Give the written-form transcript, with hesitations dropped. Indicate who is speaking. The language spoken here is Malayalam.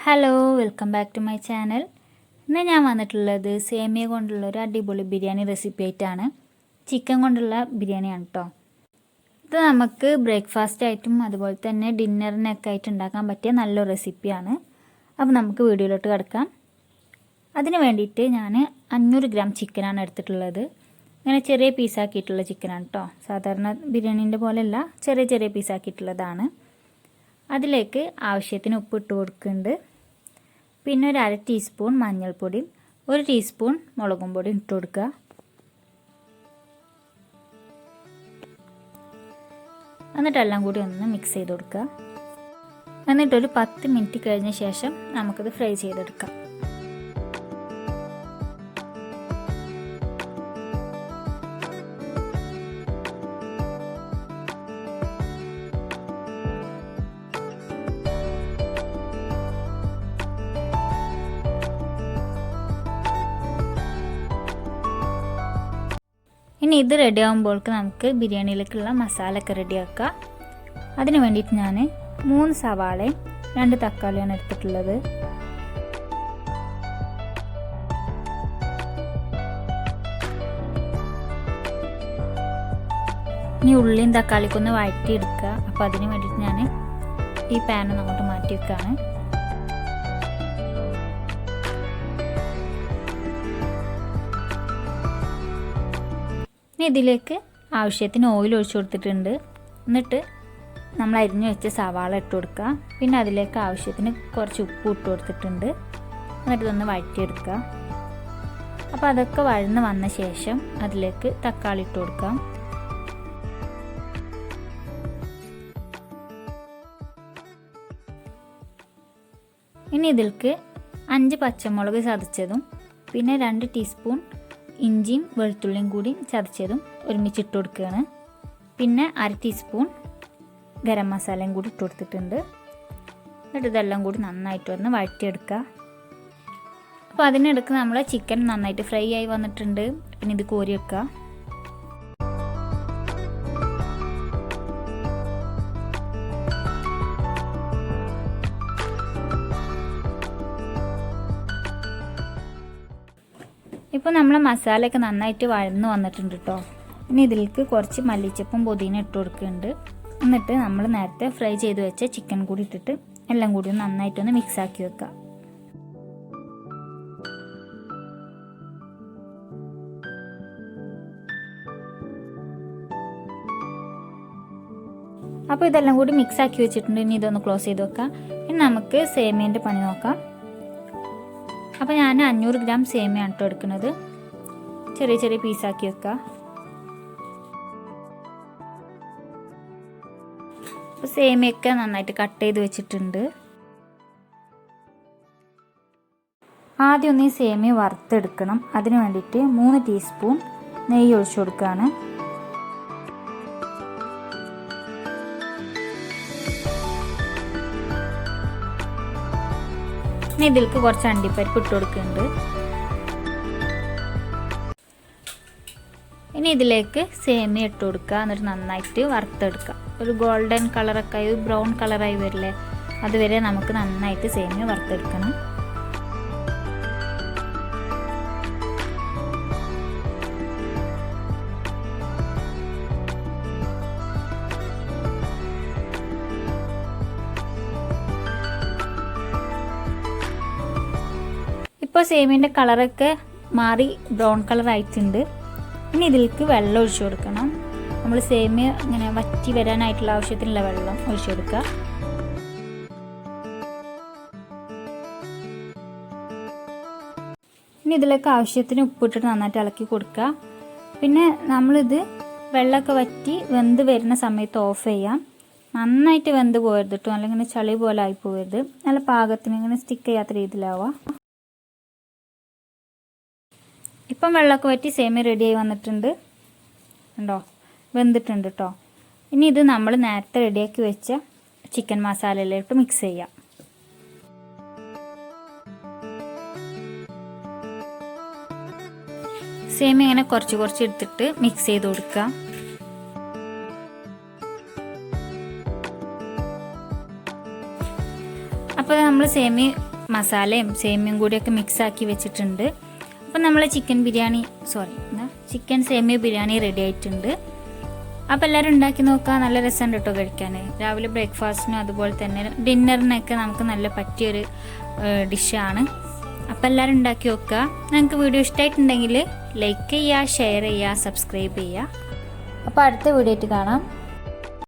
Speaker 1: Hello welcome back to my channel. ഇന്ന് ഞാൻ വന്നിട്ടുള്ളത് സേമിയ കൊണ്ടുള്ള ഒരു അടിപൊളി ബിരിയാണി റെസിപ്പി ആയിട്ടാണ്. ചിക്കൻ കൊണ്ടുള്ള ബിരിയാണിയാണ് കേട്ടോ. ഇത് നമുക്ക് ബ്രേക്ക്ഫാസ്റ്റ് ആയിട്ടും അതുപോലെ തന്നെ ഡിന്നറിനൊക്കെ ആയിട്ട് ഉണ്ടാക്കാൻ പറ്റിയ നല്ലൊരു റെസിപ്പിയാണ്. അപ്പോൾ നമുക്ക് വീഡിയോയിലോട്ട് കിടക്കാം. അതിന് വേണ്ടിയിട്ട് ഞാൻ 500 ഗ്രാം ചിക്കനാണ് എടുത്തിട്ടുള്ളത്. ഇങ്ങനെ ചെറിയ പീസാക്കിയിട്ടുള്ള ചിക്കനാണ് കേട്ടോ. സാധാരണ ബിരിയാണീൻ്റെ പോലെയല്ല, ചെറിയ ചെറിയ പീസാക്കിയിട്ടുള്ളതാണ്. അതിലേക്ക് ആവശ്യത്തിന് ഉപ്പ് ഇട്ട് കൊടുക്കുന്നുണ്ട്. പിന്നെ ഒരു 1/2 ടീസ്പൂൺ മഞ്ഞൾപ്പൊടിയും 1 ടീസ്പൂൺ മുളകും പൊടിയും ഇട്ട് കൊടുക്കുക. എന്നിട്ടെല്ലാം കൂടി ഒന്ന് മിക്സ് ചെയ്ത് കൊടുക്കുക. എന്നിട്ടൊരു 10 മിനിറ്റ് കഴിഞ്ഞ ശേഷം നമുക്കത് ഫ്രൈ ചെയ്തെടുക്കാം. ഇനി ഇത് റെഡി ആകുമ്പോഴേക്ക് നമുക്ക് ബിരിയാണിയിലേക്കുള്ള മസാലയൊക്കെ റെഡിയാക്കാം. അതിന് വേണ്ടിയിട്ട് ഞാൻ 3 സവാളയും 2 തക്കാളിയാണ് എടുത്തിട്ടുള്ളത്. ഇനി ഉള്ളിയും തക്കാളിയൊക്കെ ഒന്ന് വഴറ്റിയെടുക്കുക. അപ്പോൾ അതിന് വേണ്ടിയിട്ട് ഞാൻ ഈ പാൻ അങ്ങോട്ട് മാറ്റി വെക്കുകയാണ്. ഇതിലേക്ക് ആവശ്യത്തിന് ഓയിൽ ഒഴിച്ചു കൊടുത്തിട്ടുണ്ട്. എന്നിട്ട് നമ്മൾ അരിഞ്ഞു വെച്ച സവാള ഇട്ട് കൊടുക്കുക. പിന്നെ അതിലേക്ക് ആവശ്യത്തിന് കുറച്ച് ഉപ്പ് ഇട്ട് കൊടുത്തിട്ടുണ്ട്. എന്നിട്ട് ഇതൊന്ന് വഴറ്റിയെടുക്കുക. അപ്പോൾ അതൊക്കെ വഴന്ന് വന്ന ശേഷം അതിലേക്ക് തക്കാളി ഇട്ട് കൊടുക്കാം. ഇനി ഇതിലേക്ക് 5 പച്ചമുളക് ചതച്ചതും പിന്നെ 2 ടീസ്പൂൺ ഇഞ്ചിയും വെളുത്തുള്ളിയും കൂടി ചതച്ചതും ഒരുമിച്ചിട്ട് കൊടുക്കുകയാണ്. പിന്നെ 1/2 ടീസ്പൂൺ ഗരം മസാലയും കൂടി ഇട്ട് കൊടുത്തിട്ടുണ്ട്. എന്നിട്ട് ഇതെല്ലാം കൂടി നന്നായിട്ട് ഒന്ന് വഴറ്റിയെടുക്കുക. അപ്പോൾ അതിനിടയ്ക്ക് നമ്മൾ ചിക്കൻ നന്നായിട്ട് ഫ്രൈ ആയി വന്നിട്ടുണ്ട്. പിന്നെ ഇത് കോരി വെക്കുക. ഇപ്പോൾ നമ്മളെ മസാലയൊക്കെ നന്നായിട്ട് വഴന്ന് വന്നിട്ടുണ്ട് കേട്ടോ. ഇനി ഇതിലേക്ക് കുറച്ച് മല്ലിച്ചപ്പും പുതിന ഇട്ട് കൊടുക്കുന്നുണ്ട്. എന്നിട്ട് നമ്മൾ നേരത്തെ ഫ്രൈ ചെയ്ത് വെച്ച ചിക്കൻ കൂടി ഇട്ടിട്ട് എല്ലാം കൂടി നന്നായിട്ടൊന്ന് മിക്സ് ആക്കി വെക്കുക. അപ്പോൾ ഇതെല്ലാം കൂടി മിക്സ് ആക്കി വെച്ചിട്ടുണ്ട്. ഇനി ഇതൊന്ന് ക്ലോസ് ചെയ്ത് വെക്കാം. ഇനി നമുക്ക് സേമിയൻ്റെ പണി നോക്കാം. അപ്പോൾ ഞാൻ 500 ഗ്രാം സേമിയാണ് കേട്ടോ എടുക്കുന്നത്. ചെറിയ ചെറിയ പീസാക്കി വെക്കുക. അപ്പോൾ സേമിയൊക്കെ നന്നായിട്ട് കട്ട് ചെയ്ത് വെച്ചിട്ടുണ്ട്. ആദ്യം ഒന്ന് ഈ സേമിയ വറുത്തെടുക്കണം. അതിന് വേണ്ടിയിട്ട് 3 ടീസ്പൂൺ നെയ്യ് ഒഴിച്ചു കൊടുക്കുകയാണ്. ഇനി ഇതിലേക്ക് കുറച്ച് അണ്ടിപ്പരിപ്പ് ഇട്ട് കൊടുക്കുന്നുണ്ട്. ഇനി ഇതിലേക്ക് സേമിയ ഇട്ട് കൊടുക്കുക. എന്നിട്ട് നന്നായിട്ട് വറുത്തെടുക്കുക. ഒരു ഗോൾഡൻ കളറൊക്കെ ആയി ബ്രൗൺ കളറായി വരില്ലേ, അതുവരെ നമുക്ക് നന്നായിട്ട് സേമിയ വറുത്തെടുക്കണം. ഇപ്പോൾ സേമിയൻ്റെ കളറൊക്കെ മാറി ബ്രൗൺ കളർ ആയിട്ടുണ്ട്. ഇനി ഇതിലേക്ക് വെള്ളം ഒഴിച്ചു കൊടുക്കണം. നമ്മൾ സേമിയ ഇങ്ങനെ വറ്റി വരാനായിട്ടുള്ള ആവശ്യത്തിനുള്ള വെള്ളം ഒഴിച്ചു കൊടുക്കുക. ഇനി ഇതിലേക്ക് ആവശ്യത്തിന് ഉപ്പിട്ടിട്ട് നന്നായിട്ട് ഇളക്കി കൊടുക്കുക. പിന്നെ നമ്മളിത് വെള്ളമൊക്കെ വറ്റി വെന്ത് വരുന്ന സമയത്ത് ഓഫ് ചെയ്യാം. നന്നായിട്ട് വെന്ത് പോകരുത് കേട്ടോ, അല്ലെങ്കിൽ ഇങ്ങനെ ചളി പോലെ ആയി പോകരുത്. നല്ല പാകത്തിന് ഇങ്ങനെ സ്റ്റിക്ക് ചെയ്യാത്ത രീതിയിലാവുക. ഇപ്പം വെള്ളമൊക്കെ വറ്റി സേമിയ റെഡിയായി വന്നിട്ടുണ്ട്. ഉണ്ടോ, വെന്തിട്ടുണ്ട് കേട്ടോ. ഇനി ഇത് നമ്മൾ നേരത്തെ റെഡിയാക്കി വെച്ച ചിക്കൻ മസാലയിലോട്ട് മിക്സ് ചെയ്യാം. സേമിയ ഇങ്ങനെ കുറച്ച് കുറച്ച് എടുത്തിട്ട് മിക്സ് ചെയ്ത് കൊടുക്കുക. അപ്പോൾ നമ്മൾ സേമിയ മസാലയും സേമിയയും കൂടിയൊക്കെ മിക്സാക്കി വെച്ചിട്ടുണ്ട്. അപ്പോൾ നമ്മൾ ചിക്കൻ സേമിയ ബിരിയാണി റെഡി ആയിട്ടുണ്ട്. അപ്പോൾ എല്ലാവരും ഉണ്ടാക്കി നോക്കുക. നല്ല രസമുണ്ട് കേട്ടോ കഴിക്കാൻ. രാവിലെ ബ്രേക്ക്ഫാസ്റ്റിനും അതുപോലെ തന്നെ ഡിന്നറിനൊക്കെ നമുക്ക് നല്ല പറ്റിയൊരു ഡിഷാണ്. അപ്പോൾ എല്ലാവരും ഉണ്ടാക്കി നോക്കുക. നിങ്ങൾക്ക് വീഡിയോ ഇഷ്ടമായിട്ടുണ്ടെങ്കിൽ ലൈക്ക് ചെയ്യുക, ഷെയർ ചെയ്യുക, സബ്സ്ക്രൈബ് ചെയ്യുക. അപ്പോൾ അടുത്ത വീഡിയോ ആയിട്ട് കാണാം.